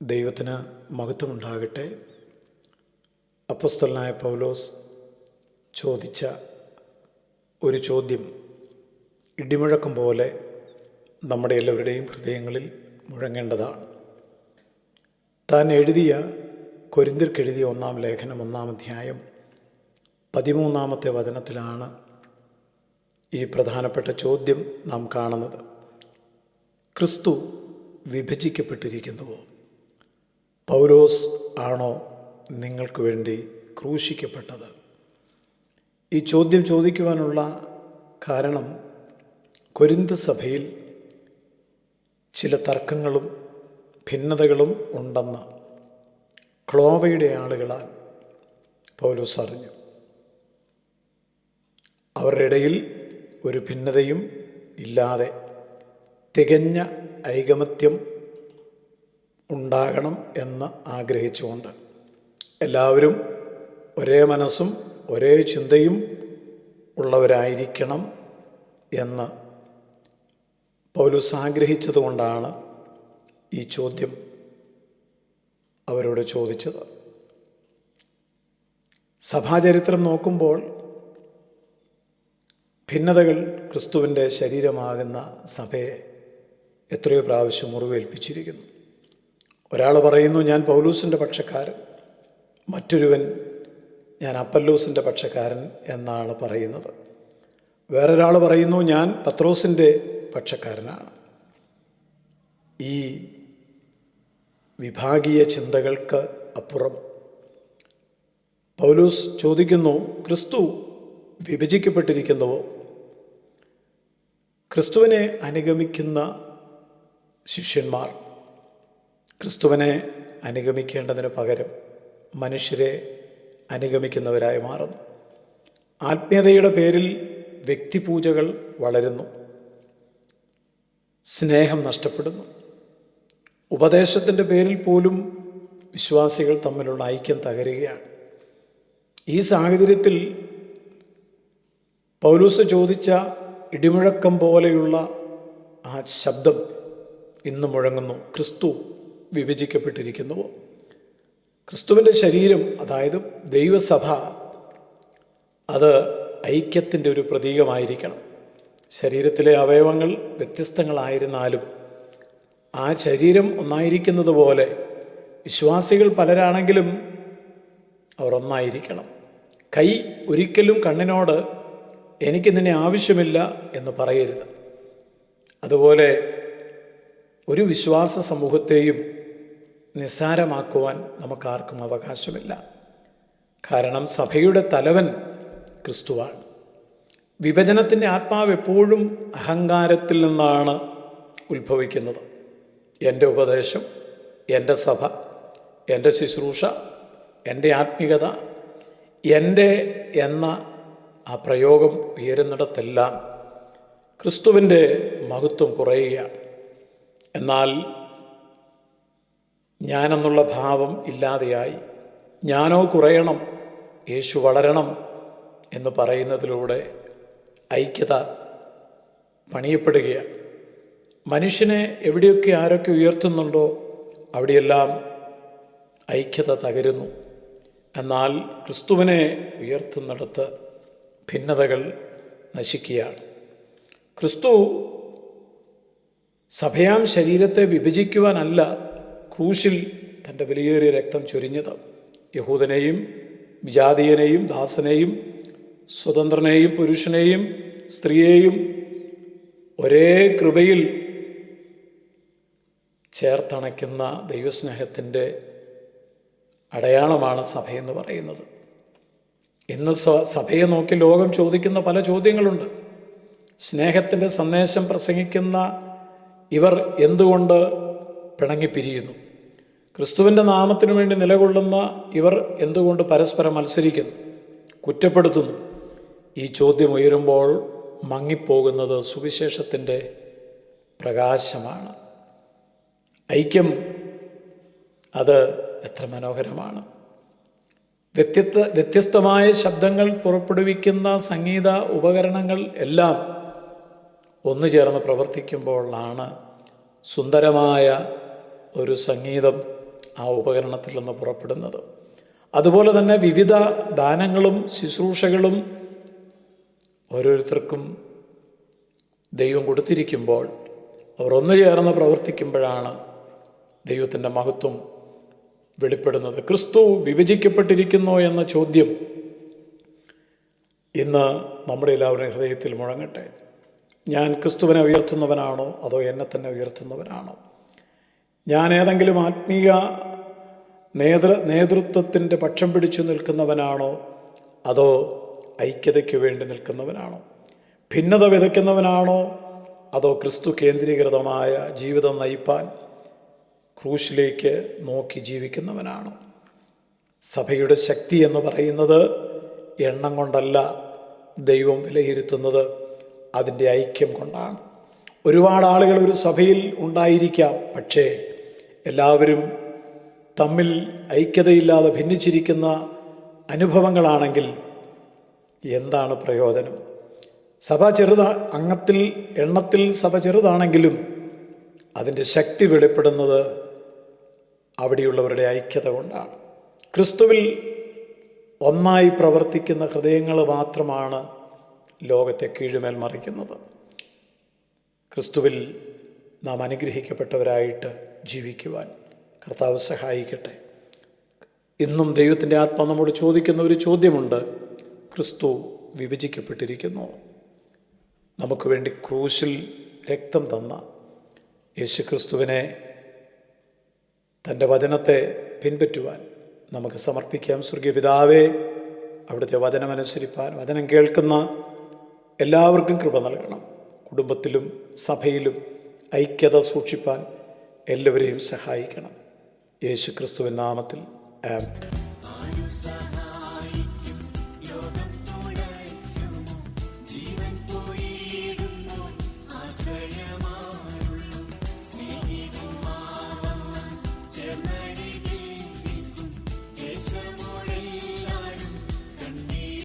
ദൈവത്തിന് മഹത്വമുണ്ടാകട്ടെ. അപ്പോസ്തലനായ പൗലോസ് ചോദിച്ച ഒരു ചോദ്യം ഇടിമുഴക്കം പോലെ നമ്മുടെ എല്ലാവരുടെയും ഹൃദയങ്ങളിൽ മുഴങ്ങേണ്ടതാണ്. താൻ എഴുതിയ കൊരിന്ത്യർക്കെഴുതിയ 1-ാം ലേഖനം 1-ാം അധ്യായം 13-ാമത്തെ വചനത്തിലാണ് ഈ പ്രധാനപ്പെട്ട ചോദ്യം നാം കാണുന്നത്. ക്രിസ്തു വിഭജിക്കപ്പെട്ടിരിക്കുന്നുവോ? പൗലോസ് ആണോ നിങ്ങൾക്ക് വേണ്ടി ക്രൂശിക്കപ്പെട്ടത്? ഈ ചോദ്യം ചോദിക്കുവാനുള്ള കാരണം കൊരിന്ത് സഭയിൽ ചില തർക്കങ്ങളും ഭിന്നതകളും ഉണ്ടെന്ന് ക്ലോവയുടെ ആളുകളാൽ പൗലോസ് അറിഞ്ഞു. അവരുടെ ഇടയിൽ ഒരു ഭിന്നതയും ഇല്ലാതെ തികഞ്ഞ ഐകമത്യം ഉണ്ടാകണം എന്ന് ആഗ്രഹിച്ചുകൊണ്ട് എല്ലാവരും ഒരേ മനസ്സും ഒരേ ചിന്തയും ഉള്ളവരായിരിക്കണം എന്ന് പൗലോസ് ആഗ്രഹിച്ചതുകൊണ്ടാണ് ഈ ചോദ്യം അവരോട് ചോദിച്ചത്. സഭാചരിത്രം നോക്കുമ്പോൾ ഭിന്നതകൾ ക്രിസ്തുവിൻ്റെ ശരീരമാകുന്ന സഭയെ എത്രയോ പ്രാവശ്യം മുറിവേൽപ്പിച്ചിരിക്കുന്നു. ഒരാൾ പറയുന്നു, ഞാൻ പൗലോസിൻ്റെ പക്ഷക്കാരൻ, മറ്റൊരുവൻ ഞാൻ അപ്പല്ലോസിൻ്റെ പക്ഷക്കാരൻ എന്നാണ് പറയുന്നത്. വേറൊരാൾ പറയുന്നു, ഞാൻ പത്രോസിൻ്റെ പക്ഷക്കാരനാണ്. ഈ വിഭാഗീയ ചിന്തകൾക്ക് അപ്പുറം പൗലോസ് ചോദിക്കുന്നു, ക്രിസ്തു വിഭജിക്കപ്പെട്ടിരിക്കുന്നുവോ? ക്രിസ്തുവിനെ അനുഗമിക്കുന്ന ശിഷ്യന്മാർ ക്രിസ്തുവിനെ അനുഗമിക്കേണ്ടതിന് പകരം മനുഷ്യരെ അനുഗമിക്കുന്നവരായി മാറുന്നു. ആത്മീയതയുടെ പേരിൽ വ്യക്തിപൂജകൾ വളരുന്നു, സ്നേഹം നഷ്ടപ്പെടുന്നു. ഉപദേശത്തിൻ്റെ പേരിൽ പോലും വിശ്വാസികൾ തമ്മിലുള്ള ഐക്യം തകരുകയാണ്. ഈ സാഹചര്യത്തിൽ പൗലോസ് ചോദിച്ച ഇടിമുഴക്കം പോലെയുള്ള ആ ശബ്ദം ഇന്ന് മുഴങ്ങുന്നു. ക്രിസ്തു വിഭജിക്കപ്പെട്ടിരിക്കുന്നുവോ? ക്രിസ്തുവിൻ്റെ ശരീരം, അതായത് ദൈവസഭ, അത് ഐക്യത്തിൻ്റെ ഒരു പ്രതീകമായിരിക്കണം. ശരീരത്തിലെ അവയവങ്ങൾ വ്യത്യസ്തങ്ങളായിരുന്നാലും ആ ശരീരം ഒന്നായിരിക്കുന്നത് പോലെ വിശ്വാസികൾ പലരാണെങ്കിലും അവർ ഒന്നായിരിക്കണം. കൈ ഒരിക്കലും കണ്ണിനോട് എനിക്ക് നിന്നെ ആവശ്യമില്ല എന്ന് പറയരുത്. അതുപോലെ ഒരു വിശ്വാസ സമൂഹത്തെയും നിസ്സാരമാക്കുവാൻ നമുക്കാർക്കും അവകാശമില്ല. കാരണം സഭയുടെ തലവൻ ക്രിസ്തുവാണ്. വിഭജനത്തിൻ്റെ ആത്മാവ് എപ്പോഴും അഹങ്കാരത്തിൽ നിന്നാണ് ഉത്ഭവിക്കുന്നത്. എൻ്റെ ഉപദേശം, എൻ്റെ സഭ, എൻ്റെ ശുശ്രൂഷ, എൻ്റെ ആത്മീയത, എൻ്റെ എന്ന ആ പ്രയോഗം ഉയരുന്നിടത്തെല്ലാം ക്രിസ്തുവിൻ്റെ മഹത്വം കുറയുകയാണ്. എന്നാൽ ഞാനെന്നുള്ള ഭാവം ഇല്ലാതെയായി, ഞാനോ കുറയണം, യേശു വളരണം എന്ന് പറയുന്നതിലൂടെ ഐക്യത പണിയപ്പെടുകയാണ്. മനുഷ്യനെ എവിടെയൊക്കെ ആരൊക്കെ ഉയർത്തുന്നുണ്ടോ അവിടെയെല്ലാം ഐക്യത തകരുന്നു. എന്നാൽ ക്രിസ്തുവിനെ ഉയർത്തുന്നിടത്ത് ഭിന്നതകൾ നശിക്കുകയാണ്. ക്രിസ്തു സഭയാം ശരീരത്തെ വിഭജിക്കുവാനല്ല ക്രൂശിൽ തൻ്റെ വിലയേറിയ രക്തം ചൊരിഞ്ഞത്. യഹൂദനെയും വിജാതീയനെയും ദാസനെയും സ്വതന്ത്രനെയും പുരുഷനെയും സ്ത്രീയെയും ഒരേ കൃപയിൽ ചേർത്തണയ്ക്കുന്ന ദൈവസ്നേഹത്തിൻ്റെ അടയാളമാണ് സഭയെന്ന് പറയുന്നത്. ഇന്ന് സഭയെ നോക്കി ലോകം ചോദിക്കുന്ന പല ചോദ്യങ്ങളുണ്ട്. സ്നേഹത്തിൻ്റെ സന്ദേശം പ്രസംഗിക്കുന്ന ഇവർ എന്തുകൊണ്ട് പിണങ്ങിപ്പിരിയുന്നു? ക്രിസ്തുവിൻ്റെ നാമത്തിനു വേണ്ടി നിലകൊള്ളുന്ന ഇവർ എന്തുകൊണ്ട് പരസ്പരം മത്സരിക്കുന്നു, കുറ്റപ്പെടുത്തുന്നു? ഈ ചോദ്യം ഉയരുമ്പോൾ മങ്ങിപ്പോകുന്നത് സുവിശേഷത്തിൻ്റെ പ്രകാശമാണ്. ഐക്യം അത് എത്ര മനോഹരമാണ്! വ്യത്യസ്തമായ ശബ്ദങ്ങൾ പുറപ്പെടുവിക്കുന്ന സംഗീത ഉപകരണങ്ങൾ എല്ലാം ഒന്നു ചേർന്ന് പ്രവർത്തിക്കുമ്പോഴാണ് സുന്ദരമായ ഒരു സംഗീതം ആ ഉപകരണത്തിൽ നിന്ന് പുറപ്പെടുന്നത്. അതുപോലെ തന്നെ വിവിധ ദാനങ്ങളും ശുശ്രൂഷകളും ഓരോരുത്തർക്കും ദൈവം കൊടുത്തിരിക്കുമ്പോൾ അവർ ഒന്നു ചേർന്ന് പ്രവർത്തിക്കുമ്പോഴാണ് ദൈവത്തിൻ്റെ മഹത്വം വെളിപ്പെടുന്നത്. ക്രിസ്തു വിഭജിക്കപ്പെട്ടിരിക്കുന്നോ എന്ന ചോദ്യം ഇന്ന് നമ്മുടെ എല്ലാവരുടെയും ഹൃദയത്തിൽ മുഴങ്ങട്ടെ. ഞാൻ ക്രിസ്തുവിനെ ഉയർത്തുന്നവനാണോ അതോ എന്നെ തന്നെ ഉയർത്തുന്നവനാണോ? ഞാൻ ഏതെങ്കിലും ആത്മീയ നേതൃത്വത്തിൻ്റെ പക്ഷം പിടിച്ചു നിൽക്കുന്നവനാണോ അതോ ഐക്യതയ്ക്ക് വേണ്ടി നിൽക്കുന്നവനാണോ? ഭിന്നത വിതയ്ക്കുന്നവനാണോ അതോ ക്രിസ്തു കേന്ദ്രീകൃതമായ ജീവിതം നയിപ്പാൻ ക്രൂശിലേക്ക് നോക്കി ജീവിക്കുന്നവനാണോ? സഭയുടെ ശക്തി എന്ന് പറയുന്നത് എണ്ണം കൊണ്ടല്ല ദൈവം വിലയിരുത്തുന്നത്, അതിൻ്റെ ഐക്യം കൊണ്ടാണ്. ഒരുപാട് ആളുകൾ ഒരു സഭയിൽ ഉണ്ടായിരിക്കാം, പക്ഷേ എല്ലാവരും തമ്മിൽ ഐക്യതയില്ലാതെ ഭിന്നിച്ചിരിക്കുന്ന അനുഭവങ്ങളാണെങ്കിൽ എന്താണ് പ്രയോജനം? സഭ എണ്ണത്തിൽ സഭ ചെറുതാണെങ്കിലും അതിൻ്റെ ശക്തി വെളിപ്പെടുന്നത് അവിടെയുള്ളവരുടെ ഐക്യത കൊണ്ടാണ്. ക്രിസ്തുവിൽ ഒന്നായി പ്രവർത്തിക്കുന്ന ഹൃദയങ്ങൾ മാത്രമാണ് ലോകത്തെ കീഴ്മേൽ മറിക്കുന്നത്. ക്രിസ്തുവിൽ നാം അനുഗ്രഹിക്കപ്പെട്ടവരായിട്ട് ജീവിക്കുവാൻ കർത്താവ് സഹായിക്കട്ടെ. ഇന്നും ദൈവത്തിൻ്റെ ആത്മാവ് നമ്മോട് ചോദിക്കുന്ന ഒരു ചോദ്യമുണ്ട്: ക്രിസ്തു വിഭജിക്കപ്പെട്ടിരിക്കുന്നു? നമുക്ക് വേണ്ടി ക്രൂശിൽ രക്തം തന്ന യേശു ക്രിസ്തുവിനെ, തൻ്റെ വചനത്തെ പിൻപറ്റുവാൻ നമുക്ക് സമർപ്പിക്കാം. സ്വർഗീയ പിതാവേ, അവിടുത്തെ വചനമനുസരിപ്പാൻ വചനം കേൾക്കുന്ന എല്ലാവർക്കും കൃപ നൽകണം. കുടുംബത്തിലും സഭയിലും ഐക്യത സൂക്ഷിപ്പാൻ എല്ലാവരെയും സഹായിക്കണം. യേശു ക്രിസ്തുവിൻ നാമത്തിൽ ആമേൻ.